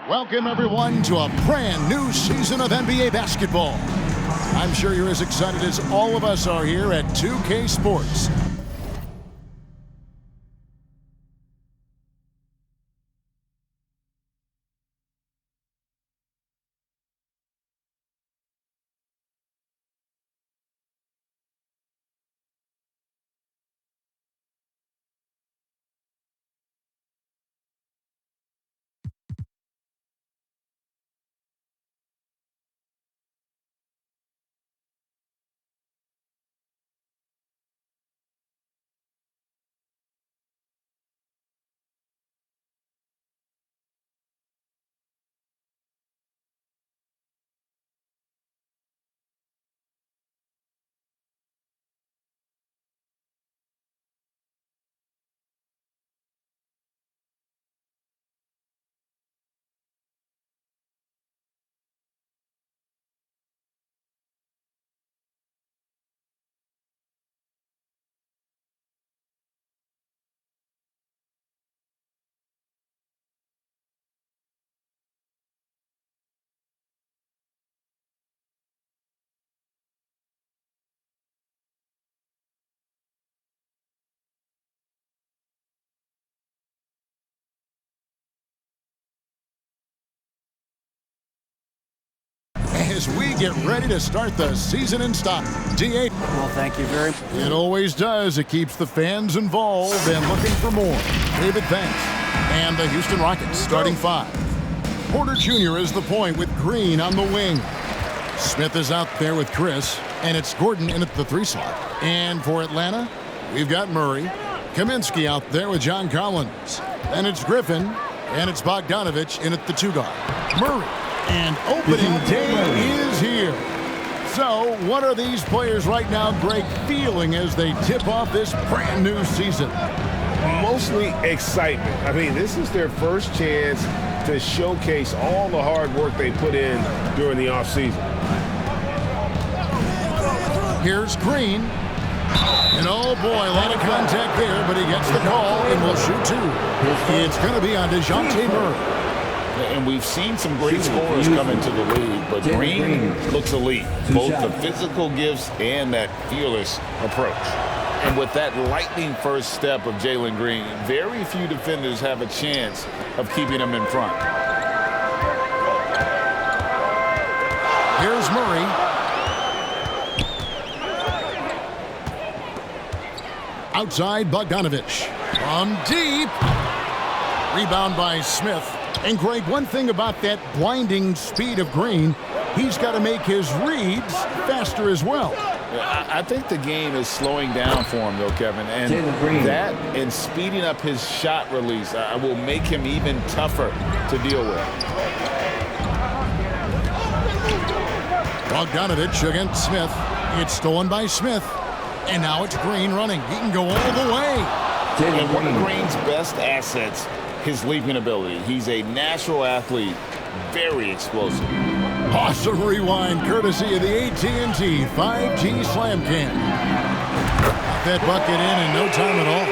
Welcome, everyone, to a brand new season of NBA basketball. I'm sure you're as excited as all of us are here at 2K Sports. As we get ready to start the season in style. D8. Well, thank you very much. It always does. It keeps the fans involved and looking for more. David Vance and the Houston Rockets starting five. Porter Jr. is the point with Green on the wing. Smith is out there with Chris, and it's Gordon in at the 3 slot. And for Atlanta, we've got Murray. Kaminsky out there with John Collins. And it's Griffin, and it's Bogdanovich in at the 2 guard. Murray. And opening day is here. So, what are these players right now, Greg, feeling as they tip off this brand new season? Mostly excitement. I mean, this is their first chance to showcase all the hard work they put in during the offseason. Here's Green. And oh boy, a lot of contact there, but he gets the call and will shoot 2. It's going to be on DeJounte Murray. And we've seen some great scorers come into the league, but Green looks elite. Both the physical gifts and that fearless approach. And with that lightning first step of Jalen Green, very few defenders have a chance of keeping him in front. Here's Murray. Outside, Bogdanovich. From deep. Rebound by Smith. And Greg, one thing about that blinding speed of Green, he's got to make his reads faster as well. I think the game is slowing down for him, though, Kevin. And that and speeding up his shot release will make him even tougher to deal with. Bogdanovich against Smith. It's stolen by Smith. And now it's Green running. He can go all the way. And one of Green's best assets, his leaping ability. He's a natural athlete, very explosive. Awesome rewind, courtesy of the AT&T 5G Slam Cam. That bucket in no time at all.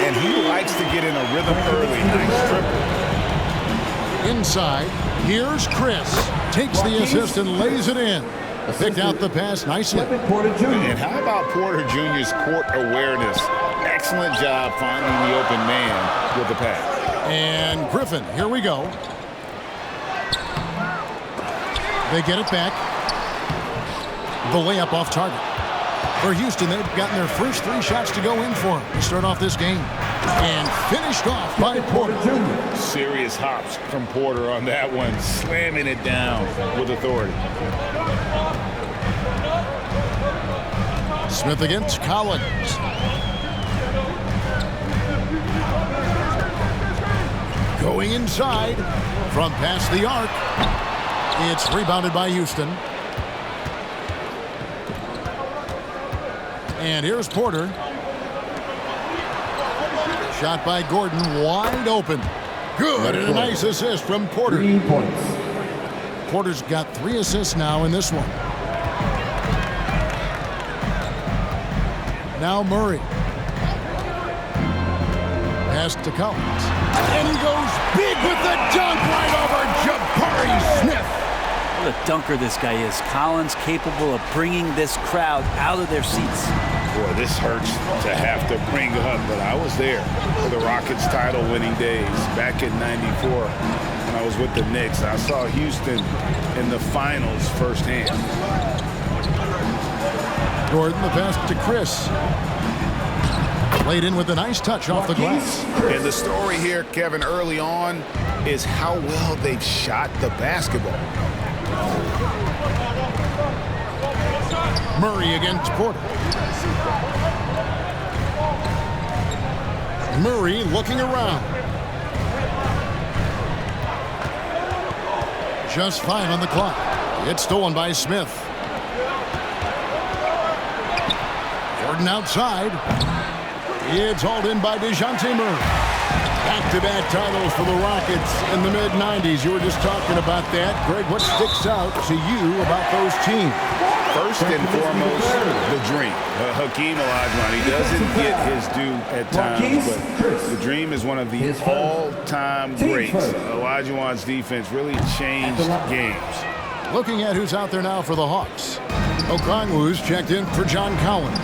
And he likes to get in a rhythm early. Nice triple. Inside, here's Chris. Takes the assist and lays it in. Picked out the pass nicely. And how about Porter Jr.'s court awareness? Excellent job finding the open man with the pass. And Griffin, here we go. They get it back. The layup off target. For Houston, they've gotten their first 3 shots to go in for them to start off this game. And finished off by Porter. Serious hops from Porter on that one, slamming it down with authority. Smith against Collins. Going inside from past the arc. It's rebounded by Houston. And here's Porter. Shot by Gordon, wide open. Good, and a nice assist from Porter. 3 points. Porter's got 3 assists now in this one. Now Murray. Pass to Collins. And he goes big with the dunk right over dunker this guy is. Collins capable of bringing this crowd out of their seats. Boy, this hurts to have to bring up, but I was there for the Rockets title-winning days back in '94 when I was with the Knicks. I saw Houston in the finals firsthand. Gordon, the pass to Chris. Laid in with a nice touch off the glass. And the story here, Kevin, early on is how well they've shot the basketball. Murray against Porter. Murray looking around. Just 5 on the clock. It's stolen by Smith. Jordan outside. It's hauled in by DeJounte Murray. Back-to-back titles for the Rockets in the mid-'90s. You were just talking about that. Greg, what sticks out to you about those teams? First and foremost, the dream. Hakeem Olajuwon, he doesn't get his due at times, but the dream is one of the all-time greats. Olajuwon's defense really changed games. Looking at who's out there now for the Hawks. Okongwu's checked in for John Collins.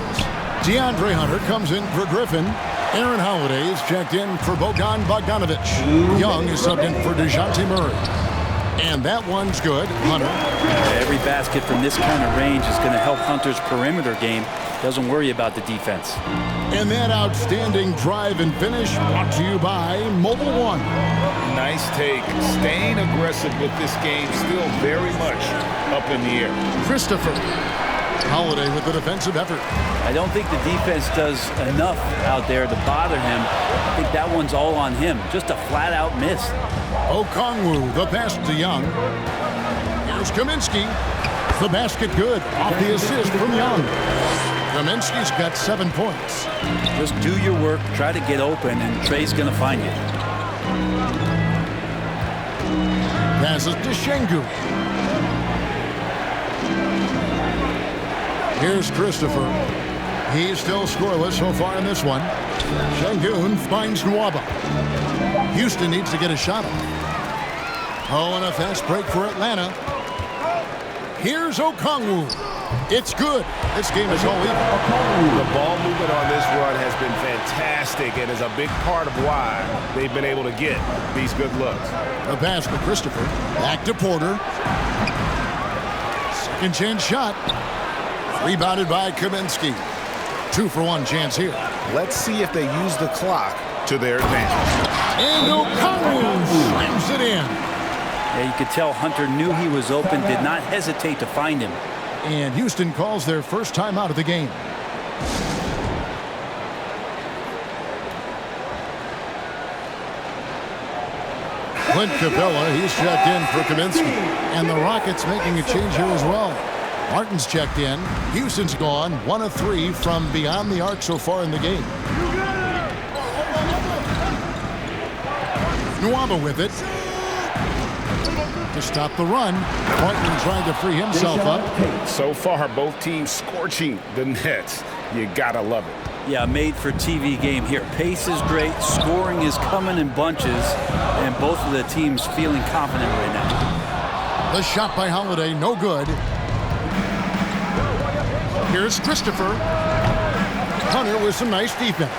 DeAndre Hunter comes in for Griffin. Aaron Holiday is checked in for Bogdan Bogdanovic. Young is subbed in for DeJounte Murray. And that one's good. Hunter. Every basket from this kind of range is going to help Hunter's perimeter game. Doesn't worry about the defense. And that outstanding drive and finish brought to you by Mobile One. Nice take. Staying aggressive with this game, still very much up in the air. Christopher. Holiday with the defensive effort. I don't think the defense does enough out there to bother him. I think that one's all on him. Just a flat-out miss. Okongwu, the pass to Young. Here's Kaminsky. The basket good. Off the assist from Young. Kaminsky's got 7 points. Just do your work, try to get open, and Trey's going to find you. Passes to Şengün. Here's Christopher. He's still scoreless so far in this one. Şengün finds Nwaba. Houston needs to get a shot up. Oh, and a fast break for Atlanta. Here's Okongwu. It's good. This game is all even. The ball movement on this run has been fantastic and is a big part of why they've been able to get these good looks. A pass to Christopher. Back to Porter. Second chance shot. Rebounded by Kaminsky. 2-for-1 chance here. Let's see if they use the clock to their advantage. And Okongwu slams it in. Yeah, you could tell Hunter knew he was open, did not hesitate to find him. And Houston calls their first time out of the game. Clint Capella, he's checked in for Kaminsky. And the Rockets making a change here as well. Martin's checked in. Houston's gone 1 of 3 from beyond the arc so far in the game. Nwaba with it. To stop the run. Martin trying to free himself up. So far, both teams scorching the Nets. You gotta love it. Yeah, made for TV game here. Pace is great. Scoring is coming in bunches. And both of the teams feeling confident right now. The shot by Holiday, no good. Here's Christopher. Hunter with some nice defense.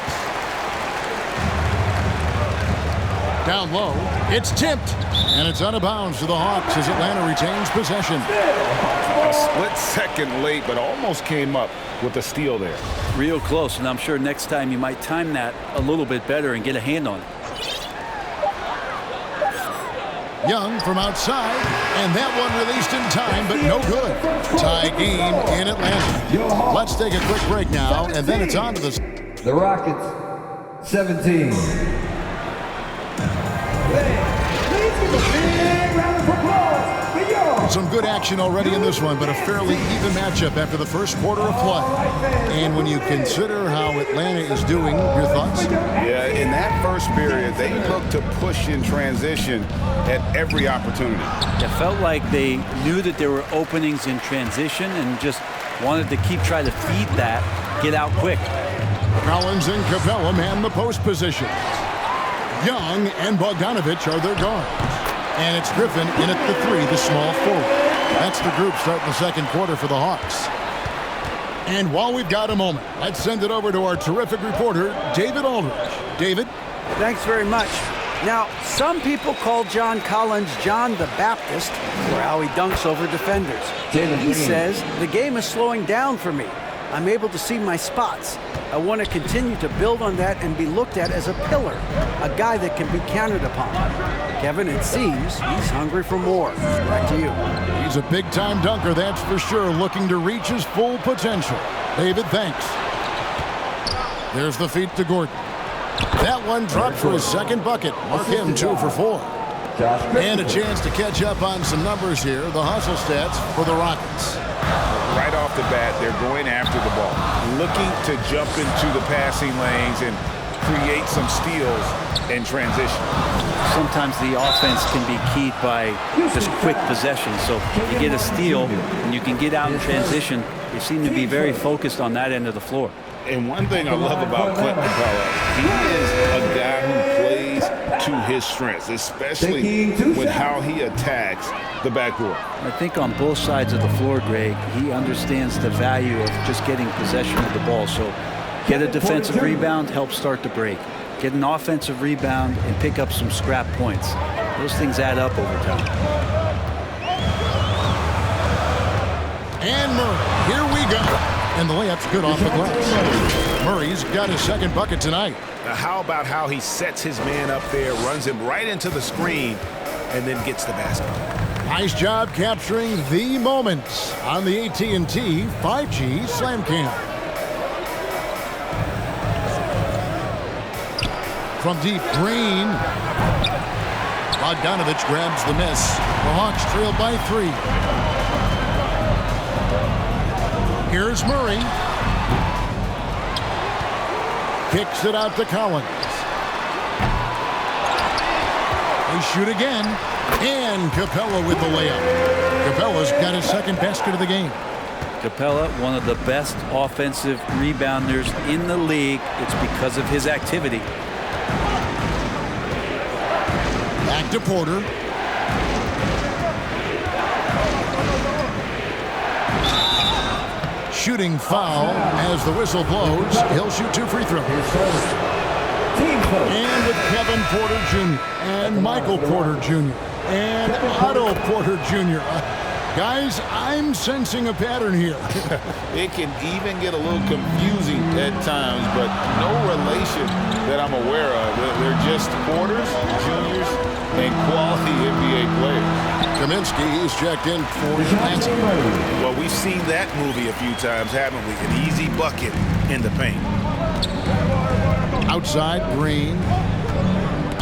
Down low. It's tipped. And it's out of bounds to the Hawks as Atlanta retains possession. A split second late, but almost came up with a steal there. Real close, and I'm sure next time you might time that a little bit better and get a hand on it. Young from outside, and that one released in time, but no good. Tie game in Atlanta. Let's take a quick break now, and then it's on to the Rockets 17. Some good action already in this one, but a fairly even matchup after the first quarter of play. And when you consider how Atlanta is doing, your thoughts? Yeah, in that first period, they looked to push in transition at every opportunity. It felt like they knew that there were openings in transition and just wanted to keep trying to feed that, get out quick. Collins and Capella man the post position. Young and Bogdanovic are their guards. And it's Griffin in at the 3, the small forward. That's the group starting the second quarter for the Hawks. And while we've got a moment, let's send it over to our terrific reporter, David Aldridge. David? Thanks very much. Now, some people call John Collins John the Baptist for how he dunks over defenders. He says, the game is slowing down for me. I'm able to see my spots. I want to continue to build on that and be looked at as a pillar, a guy that can be counted upon. Kevin, it seems he's hungry for more. Back to you. He's a big-time dunker, that's for sure, looking to reach his full potential. David, thanks. There's the feed to Gordon. That one dropped for his second bucket. Mark him 2 for 4. And a chance to catch up on some numbers here. The hustle stats for the Rockets. Right off the bat, they're going after the ball, looking to jump into the passing lanes and create some steals in transition. Sometimes the offense can be keyed by just quick possession. So you get a steal and you can get out in transition. They seem to be very focused on that end of the floor. And one thing I love about Clinton McCullough, he is a guy who plays to his strengths, especially with how he attacks the backboard. I think on both sides of the floor, Greg, he understands the value of just getting possession of the ball. So get a defensive rebound, help start the break. Get an offensive rebound and pick up some scrap points. Those things add up over time. And Murray, here we go. And the layup's good off the glass. Murray's got his second bucket tonight. Now how about how he sets his man up there, runs him right into the screen, and then gets the basket. Nice job capturing the moments on the AT&T 5G Slam Cam. From deep, Green. Bogdanovich grabs the miss. The Hawks trail by 3. Here's Murray. Kicks it out to Collins. They shoot again. And Capella with the layup. Capella's got his second basket of the game. Capella, one of the best offensive rebounders in the league. It's because of his activity. Back to Porter. Shooting foul as the whistle blows. He'll shoot 2 free throws. And with Kevin Porter Jr. and Michael Porter Jr. and Otto Porter Jr. Guys, I'm sensing a pattern here. It can even get a little confusing at times, but no relation that I'm aware of. They're just Porters, juniors, and quality NBA players. Kaminsky, he's checked in for Nancy. Well, we've seen that movie a few times, haven't we? An easy bucket in the paint. Outside, Green.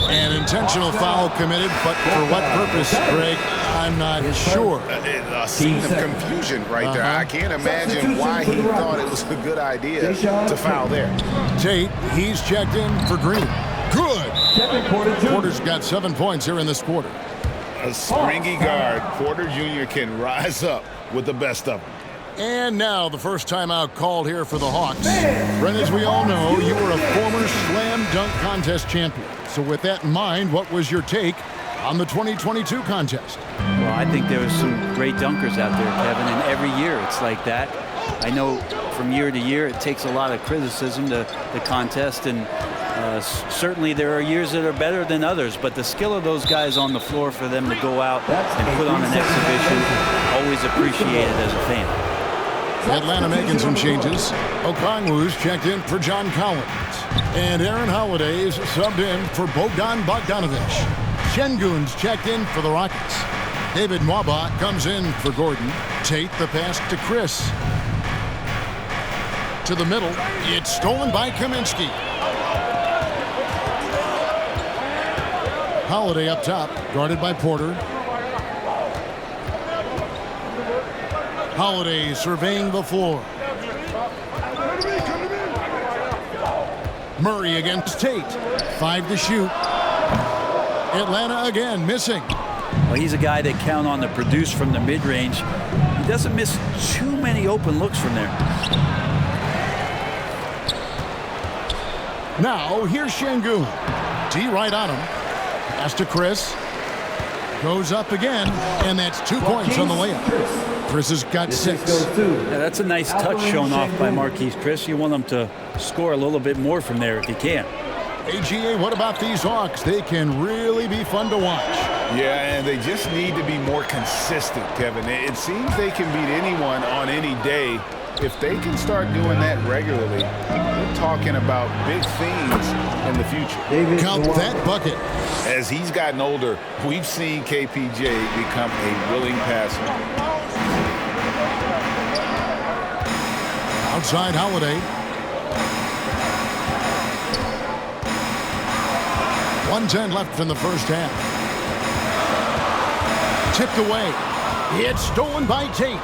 An intentional foul committed, but for what purpose, Greg? I'm not sure. A scene of confusion right there. I can't imagine why he thought it was a good idea to foul there. Tate, he's checked in for Green. Good. Porter's got 7 points here in this quarter. A springy guard, Porter Jr. can rise up with the best of them. And now the first timeout called here for the Hawks. Brent, as we all know, you were a former slam dunk contest champion. So with that in mind, what was your take on the 2022 contest? Well, I think there was some great dunkers out there, Kevin, and every year it's like that. I know from year to year it takes a lot of criticism to the contest, and certainly there are years that are better than others, but the skill of those guys on the floor for them to go out and put on an exhibition, always appreciated as a fan. Atlanta making some changes. Okongwu's checked in for John Collins. And Aaron Holiday's subbed in for Bogdan Bogdanovich. Şengün's checked in for the Rockets. David Nwaba comes in for Gordon. Tate the pass to Chris. To the middle. It's stolen by Kaminsky. Holiday up top, guarded by Porter. Holiday surveying the floor. Murray against Tate. 5 to shoot. Atlanta again missing. Well, he's a guy that count on to produce from the mid-range. He doesn't miss too many open looks from there. Now here's Şengün. D right on him. Pass to Chris. Goes up again, and that's 2 points on the layup. Chris has got 6. Yeah, that's a nice touch shown off by Marquise Chris. You want him to score a little bit more from there if he can. AGA, what about these Hawks? They can really be fun to watch. Yeah, and they just need to be more consistent, Kevin. It seems they can beat anyone on any day. If they can start doing that regularly, we're talking about big things in the future. Count that bucket. As he's gotten older, we've seen KPJ become a willing passer. Outside Holiday. 1:10 left in the first half. Tipped away. It's stolen by Tate.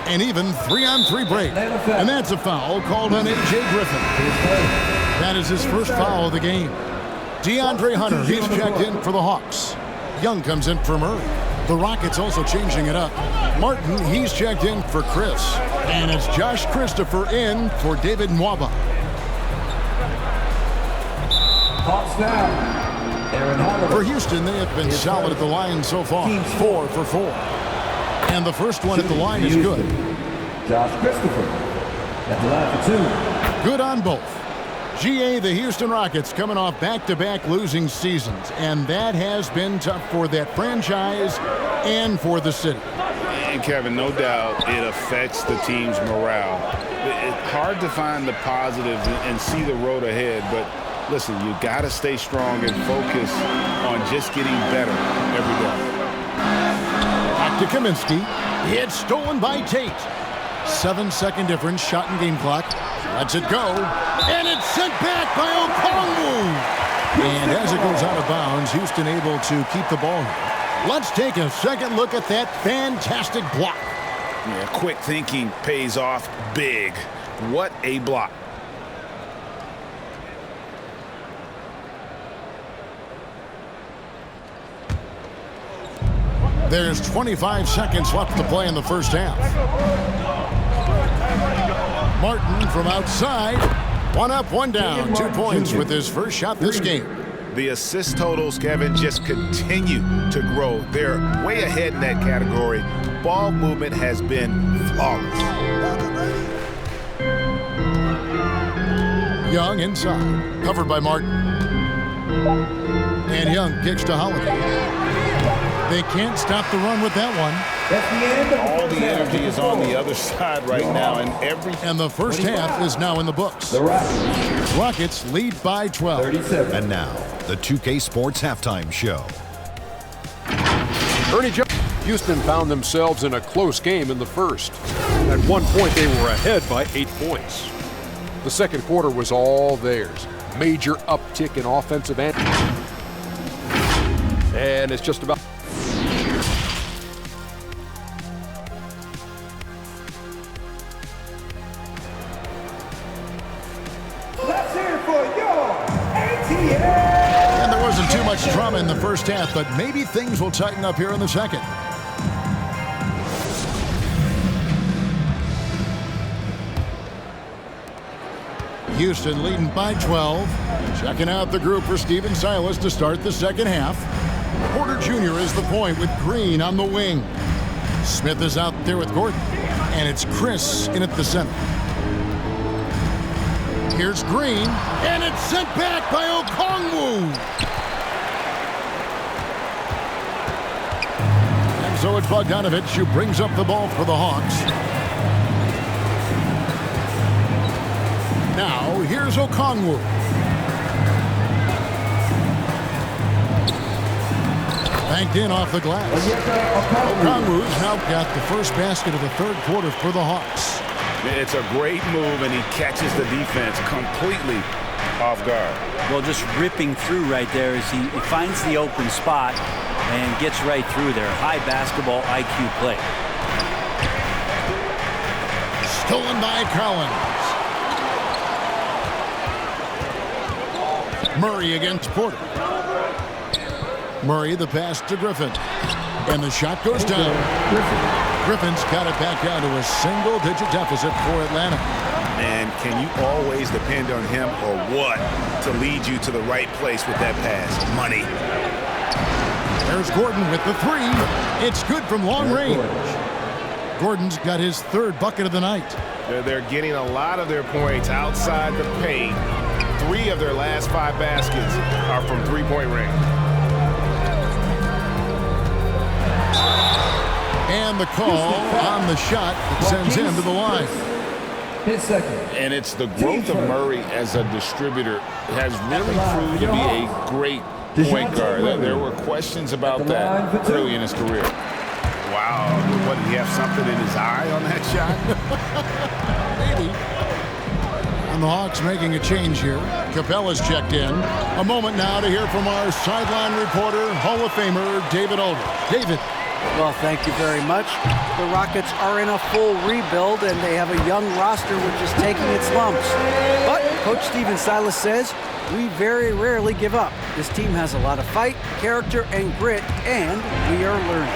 And even 3-on-3 break. And that's a foul called on A.J. Griffin. That is his first foul of the game. DeAndre Hunter, he's checked in for the Hawks. Young comes in for Murray. The Rockets also changing it up. Martin, he's checked in for Chris. And it's Josh Christopher in for David Nwaba. Hawks now. For Houston, they have been solid at the line so far. 4 for 4. And the first one at the line is good. Josh Christopher at the line for 2. Good on both. GA, the Houston Rockets coming off back-to-back losing seasons, and that has been tough for that franchise and for the city. And Kevin, no doubt it affects the team's morale. It's hard to find the positives and see the road ahead, but listen, you got to stay strong and focus on just getting better every day. Back to Kaminsky. It's stolen by Tate. 7-second difference, shot and game clock. Lets it go. And it's sent back by Okongwu. And as it goes out of bounds, Houston able to keep the ball here. Let's take a second look at that fantastic block. Yeah, quick thinking pays off big. What a block. There's 25 seconds left to play in the first half. Martin from outside. 1 up, 1 down. 2 points with his first shot this game. The assist totals, Kevin, just continue to grow. They're way ahead in that category. Ball movement has been flawless. Young inside. Covered by Martin. And Young kicks to Holiday. They can't stop the run with that one. All the energy is on the other side right now, and the first half is now in the books. The Rockets. Rockets lead by 12. 37. And now, the 2K Sports Halftime Show. Houston found themselves in a close game in the first. At one point, they were ahead by 8 points. The second quarter was all theirs. Major uptick in offensive end. And it's just about... And there wasn't too much drama in the first half, but maybe things will tighten up here in the second. Houston leading by 12. Checking out the group for Steven Silas to start the second half. Porter Jr. is the point with Green on the wing. Smith is out there with Gordon. And it's Chris in at the center. Here's Green, and it's sent back by Okongwu. And so it's Bogdanovich who brings up the ball for the Hawks. Now, here's Okongwu. Banked in off the glass. Okongwu's now got the first basket of the third quarter for the Hawks. It's a great move, and he catches the defense completely off guard. Well, just ripping through right there as he finds the open spot and gets right through there. High basketball IQ play. Stolen by Collins. Murray against Porter. Murray the pass to Griffin. And the shot goes down. Griffin's got it back down to a single-digit deficit for Atlanta. And can you always depend on him or what to lead you to the right place with that pass? Money. There's Gordon with the three. It's good from long range. Gordon's got his third bucket of the night. They're getting a lot of their points outside the paint. 3 of their last 5 baskets are from three-point range. And the call on the shot that sends him to the line. And it's the growth of Murray as a distributor has really proved to be a great point guard. There were questions about that early in his career. Wow, what, did he have something in his eye on that shot? Maybe. And the Hawks making a change here. Capella's checked in. A moment now to hear from our sideline reporter, Hall of Famer David Aldridge. David. Well, thank you very much. The Rockets are in a full rebuild, and they have a young roster which is taking its lumps. But Coach Stephen Silas says, we very rarely give up. This team has a lot of fight, character, and grit, and we are learning.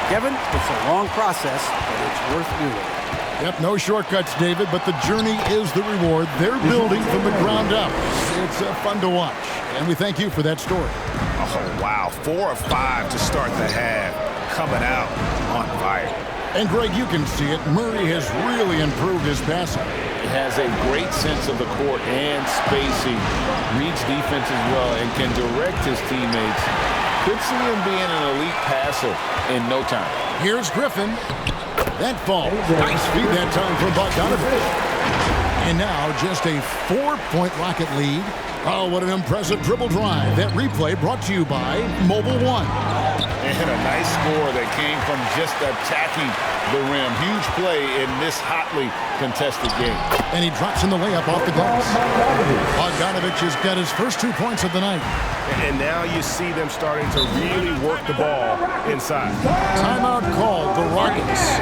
Kevin, it's a long process, but it's worth doing. Yep, no shortcuts, David, but the journey is the reward. They're building from the ground up. It's fun to watch, and we thank you for that story. Oh, wow, 4 of 5 to start the half. Coming out on fire. And Greg, you can see it. Murray has really improved his passing. He has a great sense of the court and spacing, reads defense as well, and can direct his teammates. Could see him being an elite passer in no time. Here's Griffin. That ball. Nice feed that time from Bogdanovich. And now just a 4-point Rocket lead. Oh, what an impressive dribble drive. That replay brought to you by Mobile One. And a nice score that came from just attacking the rim. Huge play in this hotly contested game. And he drops in the layup off the glass. Bogdanovich has got his first 2 points of the night. And now you see them starting to really work the ball inside. Timeout called the Rockets.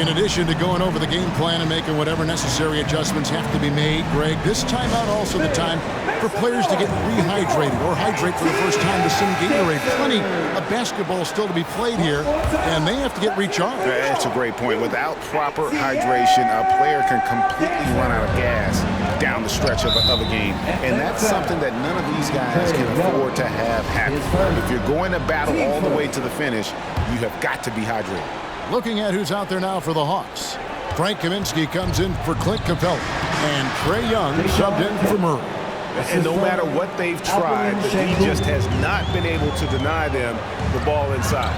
In addition to going over the game plan and making whatever necessary adjustments have to be made, Greg, this timeout also the time for players to get rehydrated or hydrate for the first time to some Gatorade. Plenty of basketball still to be played here, and they have to get recharged. That's a great point. Without proper hydration, a player can completely run out of gas down the stretch of a game. And that's something that none of these guys can afford to have happen. If you're going to battle all the way to the finish, you have got to be hydrated. Looking at who's out there now for the Hawks. Frank Kaminsky comes in for Clint Capella. And Trae Young subbed in for Murray. And no matter what they've tried, the D just has not been able to deny them the ball inside.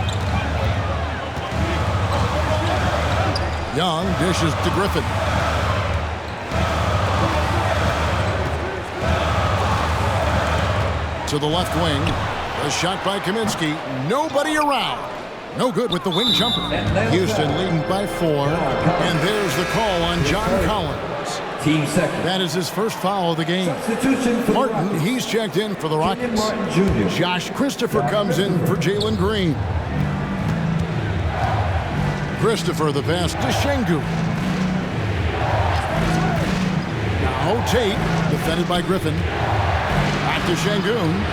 Young dishes to Griffin. To the left wing. A shot by Kaminsky. Nobody around. No good with the wing jumper. Houston leading by 4. And there's the call on John Collins. Team second. That is his first foul of the game. Martin, he's checked in for the Rockets. Josh Christopher comes in for Jalen Green. Christopher the pass to Şengün. Now Tate, defended by Griffin. Back to Şengün.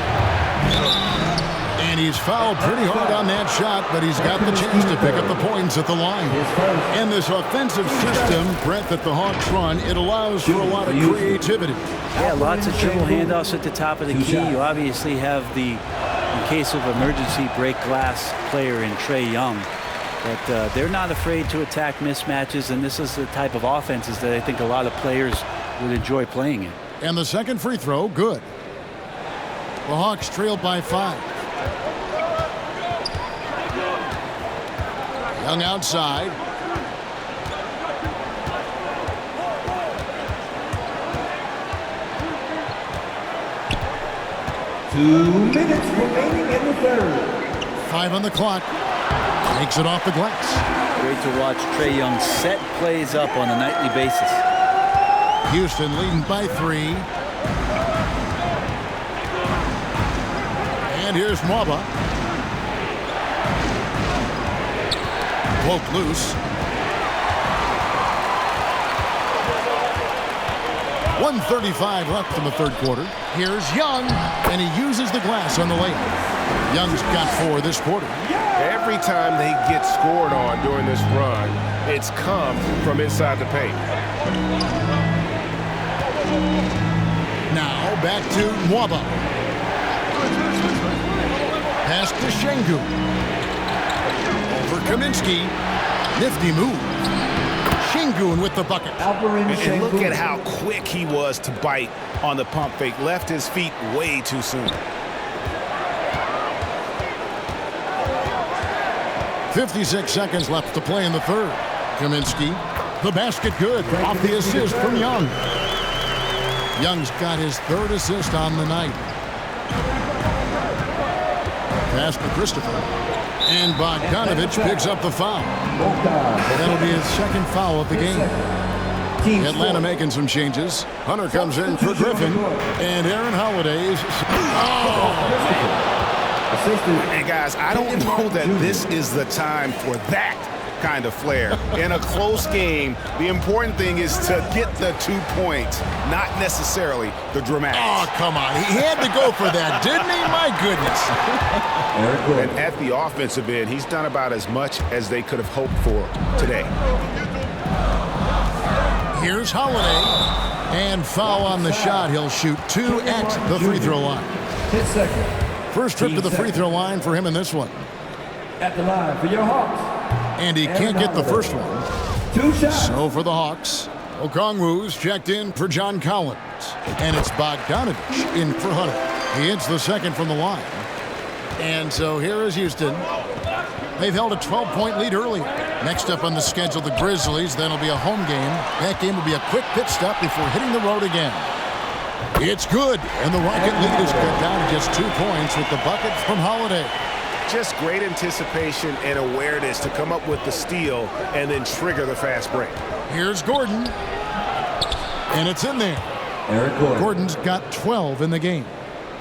And he's fouled pretty hard on that shot, but he's got the chance to pick up the points at the line. And this offensive system, Brett, that the Hawks run, it allows for a lot of creativity. Yeah, lots of dribble handoffs at the top of the key. You obviously have the, in case of emergency, break glass player in Trae Young. But they're not afraid to attack mismatches, and this is the type of offenses that I think a lot of players would enjoy playing in. And the second free throw, good. The Hawks trailed by 5. Young outside. Two minutes remaining in the third. 5 on the clock. Takes it off the glass. Great to watch Trae Young set plays up on a nightly basis. Houston leading by 3. And here's Mwaba. Poked loose. 1:35 left in the third quarter. Here's Young, and he uses the glass on the layup. Young's got 4 this quarter. Every time they get scored on during this run, it's come from inside the paint. Now back to Mwaba. Pass to Şengün. Over Kaminsky. Nifty move. Şengün with the bucket. And look at how quick he was to bite on the pump fake. Left his feet way too soon. 56 seconds left to play in the third. Kaminsky, the basket good off the assist from Young. Young's got his third assist on the night. Pass to Christopher. And Bogdanovich picks up the foul. That'll be his second foul of the game. Atlanta making some changes. Hunter comes in for Griffin. And Aaron Holiday's... Oh! And guys, I don't know that this is the time for that kind of flair. In a close game, the important thing is to get the 2 points, not necessarily the dramatics. Oh, come on. He had to go for that, didn't he? My goodness. And at the offensive end, he's done about as much as they could have hoped for today. Here's Holiday. And foul on the shot. He'll shoot 2 at the free throw line. 10 seconds. First trip to the free throw line for him in this one. At the line for your Hawks. And he can't get the first one. 2 shots. So for the Hawks, Okongwu's checked in for John Collins. And it's Bogdanovich in for Hunter. He hits the second from the line. And so here is Houston. They've held a 12-point lead earlier. Next up on the schedule, the Grizzlies. Then it'll be a home game. That game will be a quick pit stop before hitting the road again. It's good, and the Rocket lead is cut down to just 2 points with the bucket from Holiday. Just great anticipation and awareness to come up with the steal and then trigger the fast break. Here's Gordon, and it's in there. Eric Gordon. Gordon's got 12 in the game.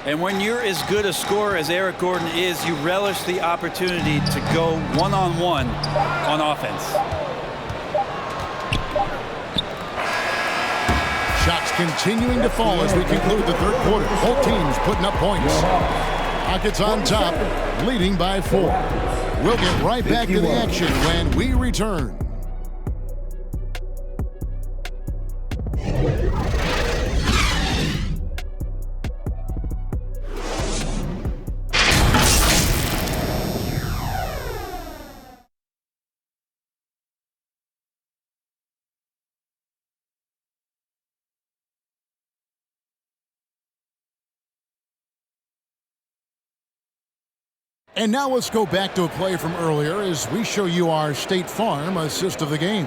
And when you're as good a scorer as Eric Gordon is, you relish the opportunity to go one-on-one on offense. Shots continuing to fall as we conclude the third quarter. Both teams putting up points. Rockets on top, leading by 4. We'll get right back to the action when we return. And now let's go back to a play from earlier as we show you our State Farm assist of the game.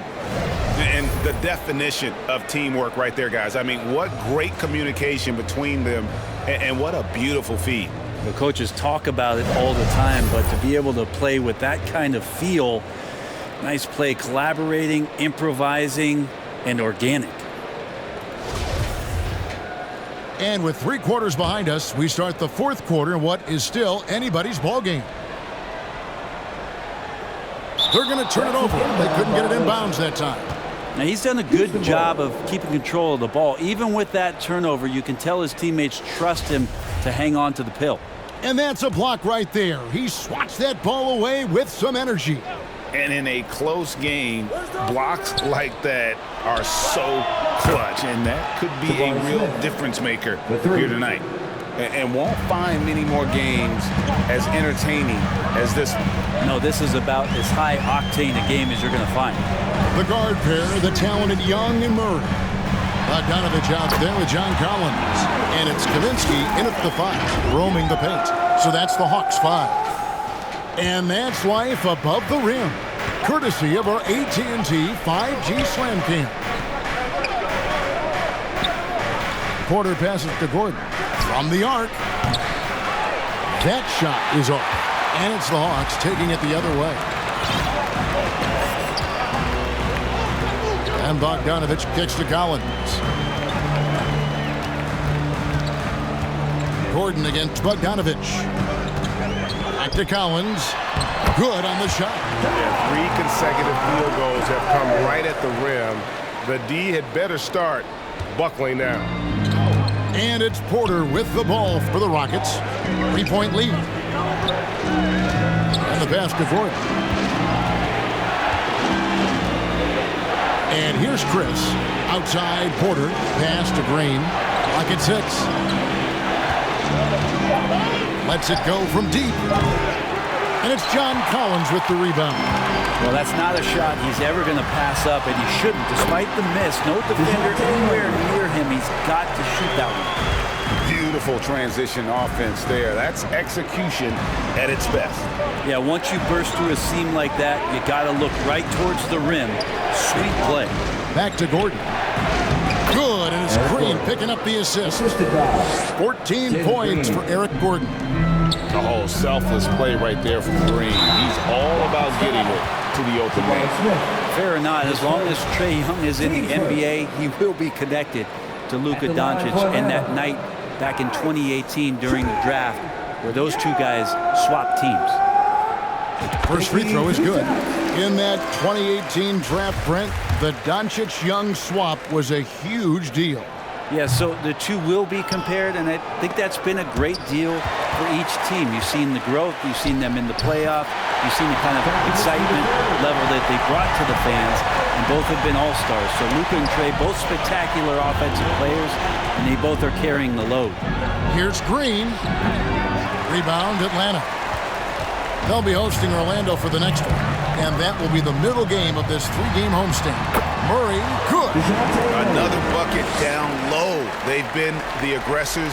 And the definition of teamwork right there, guys. I mean, what great communication between them, and what a beautiful feed. The coaches talk about it all the time, but to be able to play with that kind of feel, nice play, collaborating, improvising, and organic. And with 3 quarters behind us, we start the fourth quarter in what is still anybody's ball game. They're going to turn it over. They couldn't get it inbounds that time. Now, he's done a good job of keeping control of the ball. Even with that turnover, you can tell his teammates trust him to hang on to the pill. And that's a block right there. He swats that ball away with some energy. And in a close game, blocks like that are so clutch, and that could be a real difference maker here tonight. And won't find many more games as entertaining as this one. No, this is about as high octane a game as you're going to find. The guard pair, the talented Young and Murray. Bogdanovich out there with John Collins. And it's Kaminsky in at the 5, roaming the paint. So that's the Hawks 5. And that's life above the rim, courtesy of our AT&T 5G Slam Cam. Porter passes to Gordon from the arc. That shot is off, and it's the Hawks taking it the other way. And Bogdanovich kicks to Collins. Gordon against Bogdanovich. Back to Collins. Good on the shot. Yeah, 3 consecutive field goals have come right at the rim. The D had better start buckling now. And it's Porter with the ball for the Rockets. 3-point lead. And the pass to Gordon. And here's Chris. Outside Porter. Pass to Green. Rockets 6. Lets it go from deep. And it's John Collins with the rebound. Well, that's not a shot he's ever going to pass up, and he shouldn't. Despite the miss, no defender anywhere near him. He's got to shoot that one. Beautiful transition offense there. That's execution at its best. Yeah, once you burst through a seam like that, you got to look right towards the rim. Sweet play. Back to Gordon. Good, and it's Green picking up the assist. 14 points for Eric Gordon. The whole selfless play right there from Green. He's all about getting it to the open man. Fair or not, as long as Trae Young is in the NBA, he will be connected to Luka Doncic. And that night back in 2018 during the draft where those two guys swapped teams. First free throw is good. In that 2018 draft, Brent, the Doncic-Young swap was a huge deal. Yeah, so the two will be compared, and I think that's been a great deal for each team. You've seen the growth, you've seen them in the playoff, you've seen the kind of excitement level that they brought to the fans, and both have been all-stars. So Luka and Trae, both spectacular offensive players, and they both are carrying the load. Here's Green. Rebound, Atlanta. They'll be hosting Orlando for the next one, and that will be the middle game of this three-game homestand. Murray, good. Another bucket down low. They've been the aggressors,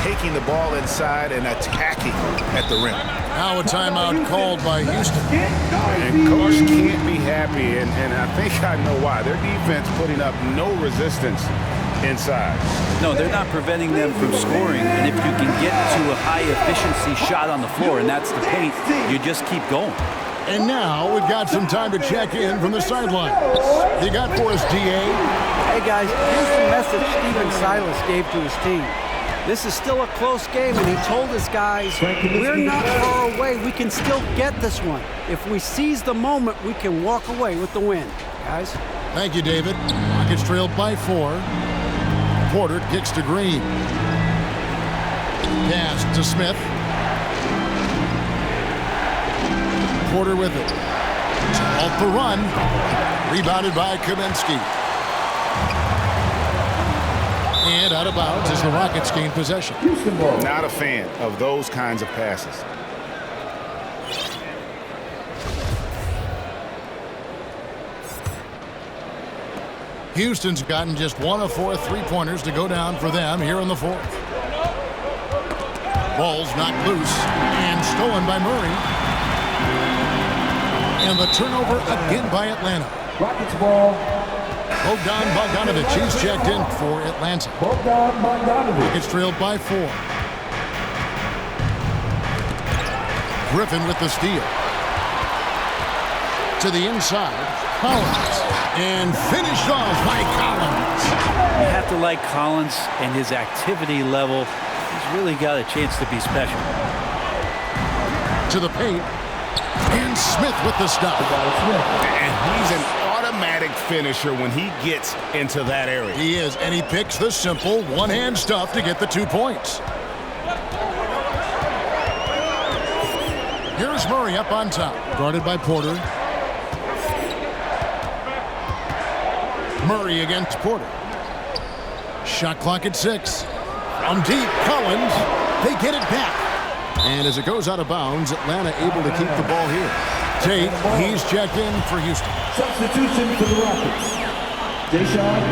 taking the ball inside and attacking at the rim. Now a timeout called by Houston. And coach can't be happy, and I think I know why. Their defense putting up no resistance inside. No, they're not preventing them from scoring, and if you can get to a high-efficiency shot on the floor, and that's the paint, you just keep going. And now we've got some time to check in from the sideline. You got for us, DA? Hey, guys, here's the message Stephen Silas gave to his team. This is still a close game, and he told his guys, we're not far away. We can still get this one. If we seize the moment, we can walk away with the win. Guys? Thank you, David. Rockets trailed by 4. Porter kicks to Green. Pass to Smith. Porter with it. Off the run. Rebounded by Kaminsky. And out of bounds as the Rockets gain possession. Not a fan of those kinds of passes. Houston's gotten just 1 of 4 three-pointers to go down for them here in the fourth. Ball's knocked loose and stolen by Murray. And the turnover again by Atlanta. Rockets ball. Bogdan Bogdanovic, he's checked in for Atlanta. Bogdan Bogdanovic. Rockets trailed by 4. Griffin with the steal. To the inside, Collins. And finished off by Collins. You have to like Collins and his activity level. He's really got a chance to be special. To the paint. And Smith with the stop. And he's an automatic finisher when he gets into that area. He is, and he picks the simple one-hand stuff to get the 2 points. Here's Murray up on top, guarded by Porter. Murray against Porter. Shot clock at 6. From deep, Collins. They get it back. And as it goes out of bounds, Atlanta able to keep the ball here. Tate, he's checked in for Houston. Substitution for the Rockets. Deshaun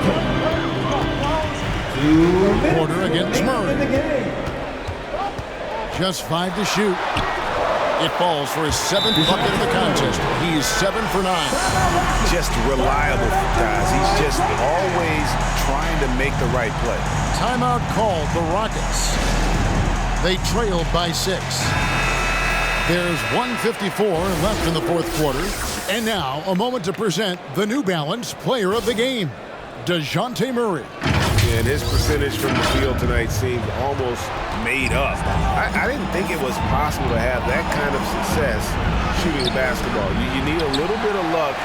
Tate. Porter against Murray. Just 5 to shoot. It falls for his 7th bucket of the contest. He's 7 for 9. Just reliable, guys. He's just always trying to make the right play. Timeout called the Rockets. They trailed by 6. There's 1:54 left in the fourth quarter. And now, a moment to present the New Balance Player of the Game, DeJounte Murray. And his percentage from the field tonight seemed almost made up. I didn't think it was possible to have that kind of success shooting the basketball. You need a little bit of luck,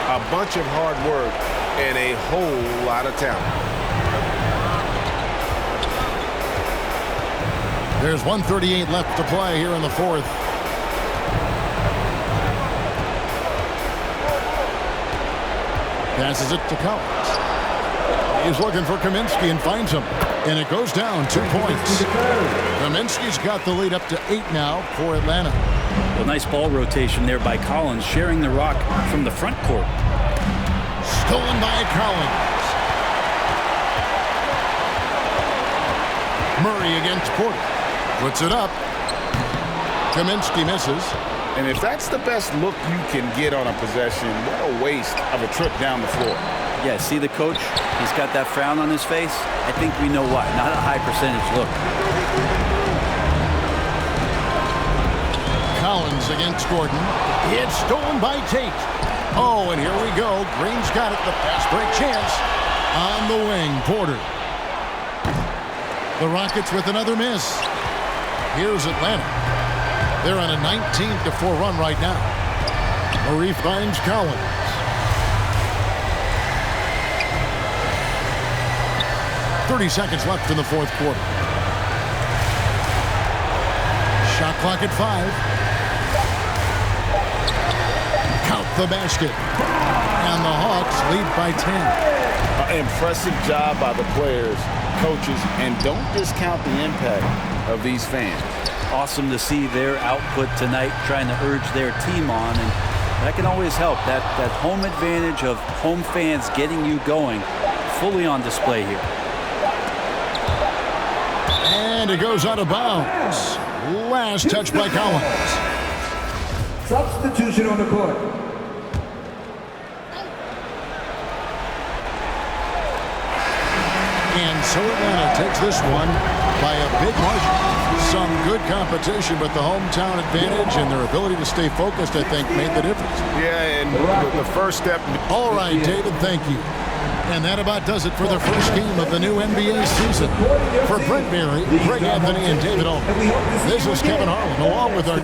a bunch of hard work, and a whole lot of talent. There's 1:38 left to play here in the fourth. Passes it to Collins. He's looking for Kaminsky and finds him. And it goes down 2 points. Kaminsky's got the lead up to 8 now for Atlanta. Well, nice ball rotation there by Collins, sharing the rock from the front court. Stolen by Collins. Murray against Porter. Puts it up. Kaminsky misses. And if that's the best look you can get on a possession, what a waste of a trip down the floor. Yeah, see the coach? He's got that frown on his face. I think we know why. Not a high percentage look. Collins against Gordon. It's stolen by Tate. Oh, and here we go. Green's got it. The fast break chance. On the wing, Porter. The Rockets with another miss. Here's Atlanta. They're on a 19-4 run right now. Murray finds Collins. .30 seconds left in the fourth quarter. Shot clock at 5. Count the basket. And the Hawks lead by 10. Impressive job by the players, coaches, and don't discount the impact of these fans. Awesome to see their output tonight, trying to urge their team on, and that can always help. That home advantage of home fans getting you going, fully on display here. And it goes out of bounds. Last touch by Collins. Substitution on the court. And so Atlanta takes this one by a big margin. Some good competition, but the hometown advantage and their ability to stay focused, I think, made the difference. Yeah, and the first step. All right, David, thank you. And that about does it for the first game of the new NBA season. For Brent Berry, Greg Anthony, and David Owen, this is Kevin Harlan, along with our